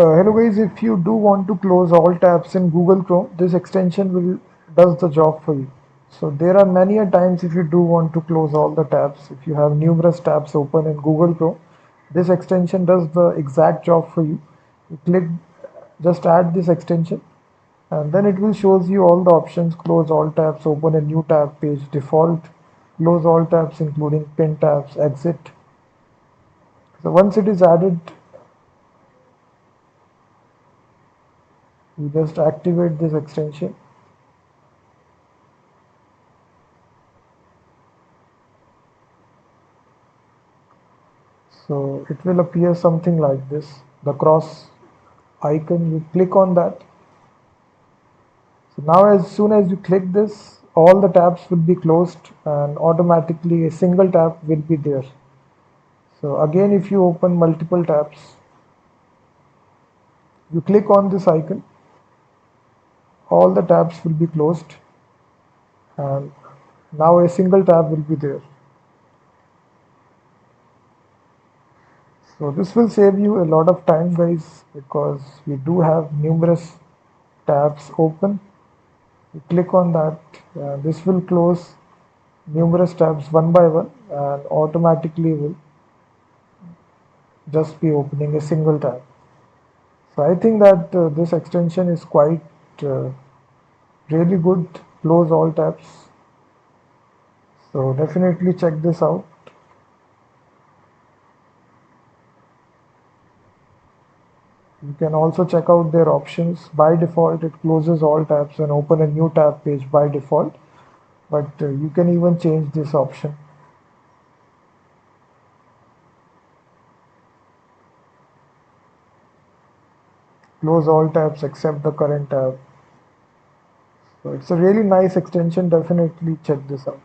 Hello guys, if you do want to close all tabs in Google Chrome, this extension will does the job for you. So there are many a times if you do want to close all the tabs, if you have numerous tabs open in Google Chrome, this extension does the exact job for you. You click, just add this extension, and then it will shows you all the options: close all tabs, open a new tab, page default, close all tabs including pin tabs, exit. So once it is added, you just activate this extension. So it will appear something like this. The cross icon, you click on that. So now as soon as you click this, all the tabs will be closed and automatically a single tab will be there. So again, if you open multiple tabs, you click on this icon, all the tabs will be closed and now a single tab will be there. So this will save you a lot of time guys, because you do have numerous tabs open. You click on that, this will close numerous tabs one by one and automatically will just be opening a single tab. So I think that this extension is quite uh, really good, close all tabs. So definitely check this out. You can also check out their options. By default, it closes all tabs and open a new tab page by default, but you can even change this option. Close all tabs except the current tab. So it's a really nice extension. Definitely check this out.